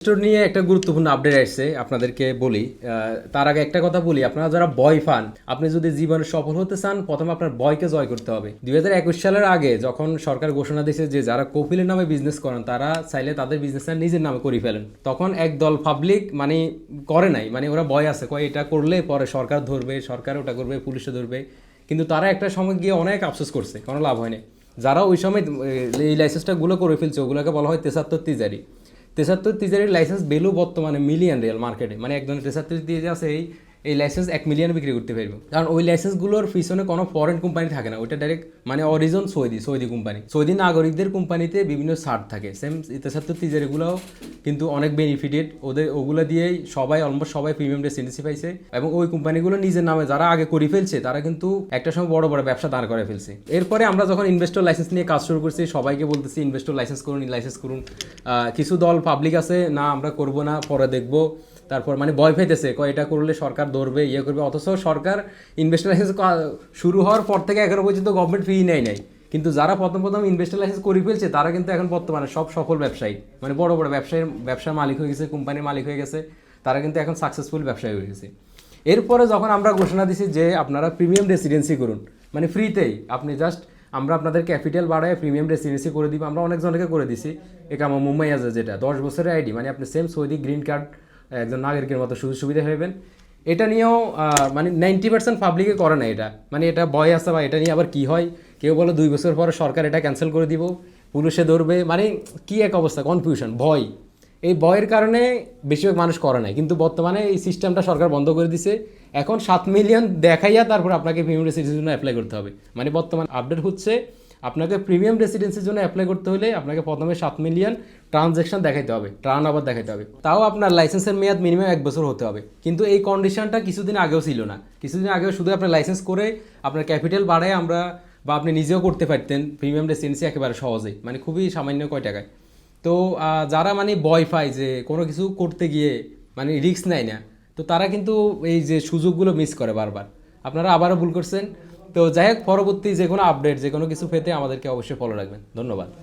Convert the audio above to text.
Store নিয়ে একটা গুরুত্বপূর্ণ আপডেট আসছে আপনাদেরকে বলি। তার আগে একটা কথা বলি, আপনারা যারা বয় ফান, আপনি যদি জীবনে সফল হতে চান প্রথমে আপনার বয়কে জয় করতে হবে। 2021 সালের আগে যখন সরকার ঘোষণা দিয়েছে যে যারা কপিলের নামে বিজনেস করেন তারা চাইলে তাদের বিজনেসটা নিজের নামে করে ফেলেন, তখন একদল পাবলিক মানে করে নাই, মানে ওরা ভয় আছে, কয় এটা করলে পরে সরকার ধরবে, সরকার ওটা করবে, পুলিশে ধরবে। কিন্তু তারা একটা সময় গিয়ে অনেক আফসোস করছে, কোনো লাভ হয়নি। যারা ওই সময় এই লাইসেন্সটাগুলো করে ফেলছে ওগুলোকে বলা হয় 73 তিজারি। 73 তিজারির লাইসেন্স ভ্যালু বর্তমানে মিলিয়ন রিয়াল মার্কেটে, মানে একজন 73 তিজারি আছে এই লাইসেন্স 1 মিলিয়ন বিক্রি করতে পারবে। কারণ ওই লাইসেন্সগুলোর পিছনে কোনো ফরেন কোম্পানি থাকে না, ওইটা ডাইরেক্ট মানে অরিজিন সৌদি কোম্পানি, সৌদি নাগরিকদের কোম্পানিতে বিভিন্ন ছাড় থাকে। সেম 73 তিজারিগুলোও কিন্তু অনেক বেনিফিটেড, ওগুলো দিয়েই সবাই অলমোস্ট সবাই প্রিমিয়াম রেসিডেন্সি পাইছে। এবং ওই কোম্পানিগুলো নিজের নামে যারা আগে করে ফেলছে তারা কিন্তু একটা সময় বড় বড় ব্যবসা দাঁড় করে ফেলছে। এরপরে আমরা যখন ইনভেস্টর লাইসেন্স নিয়ে কাজ শুরু করছি, সবাইকে বলতেছি ইনভেস্টর লাইসেন্স করুন, লাইসেন্স করুন। কিছু দল পাবলিক আছে, না আমরা করব না, পরে দেখবো, তারপর মানে ভয় পেতেছে, এটা করলে সরকার ধরবে, ইয়ে করবে। অথচ সরকার ইনভেস্টর লাইসেন্স শুরু হওয়ার পর থেকে এখনো পর্যন্ত গভর্নমেন্ট ফি নেয়। কিন্তু যারা প্রথম ইনভেস্টর লাইসেন্স করে ফেলছে তারা কিন্তু এখন বর্তমানে সব সফল ব্যবসায়ী, মানে বড় বড় ব্যবসার মালিক হয়ে গেছে, কোম্পানির মালিক হয়ে গেছে, তারা কিন্তু এখন সাকসেসফুল ব্যবসায়ী হয়ে গেছে। এরপরে যখন আমরা ঘোষণা দিছি যে আপনারা প্রিমিয়াম রেসিডেন্সি করুন, মানে ফ্রিতেই, আপনি জাস্ট আমরা আপনাদের ক্যাপিটাল বাড়ায় প্রিমিয়াম রেসিডেন্সি করে দিব। আমরা অনেকজনকে করে দিছি। আমার মুম্বাই আছে যেটা 10 বছরের আইডি, মানে আপনি সেম সৌদি গ্রিন কার্ড একজন নাগরিকের মতো সুযোগ সুবিধা পাবেন। এটা নিয়েও মানে 90% পাবলিকে করে না এটা, মানে এটা ভয় আছে বা এটা নিয়ে আবার কি হয়, কেউ বলে 2 বছর পরে সরকার এটা ক্যান্সেল করে দিব, পুলিশে ধরবে, মানে কি এক অবস্থা, কনফিউশন, ভয়। এই ভয়ের কারণে বেশিরভাগ মানুষ করে নাই। কিন্তু বর্তমানে এই সিস্টেমটা সরকার বন্ধ করে দিছে। এখন 7 মিলিয়ন দেখাইয়া তারপর আপনাকে প্রিমিয়াম রেসিডেন্সির জন্য অ্যাপ্লাই করতে হবে। মানে বর্তমান আপডেট হচ্ছে আপনাকে প্রিমিয়াম রেসিডেন্সির জন্য অ্যাপ্লাই করতে হলে আপনাকে প্রথমে 7 মিলিয়ন ট্রানজ্যাকশন দেখাইতে হবে, টার্ন ওভার দেখাইতে হবে। তাও আপনার লাইসেন্সের মেয়াদ মিনিমাম 1 বছর হতে হবে। কিন্তু এই কন্ডিশনটা কিছুদিন আগেও ছিল না। কিছুদিন আগেও শুধু আপনার লাইসেন্স করে আপনার ক্যাপিটাল বাড়ায় আমরা বা আপনি নিজেও করতে পারতেন প্রিমিয়াম রেসিডেন্সি একেবারে সহজেই, মানে খুবই সামান্য কয় টাকায়। তো যারা মানে ভয় পায় যে কোনো কিছু করতে গিয়ে মানে রিস্ক নেয় না, তো তারা কিন্তু এই যে সুযোগগুলো মিস করে বারবার। আপনারা আবারও ভুল করছেন। তো যাই হোক, পরবর্তী যে কোনো আপডেট, যে কোনো কিছু পেতে আমাদেরকে অবশ্যই ফলো রাখবেন। ধন্যবাদ।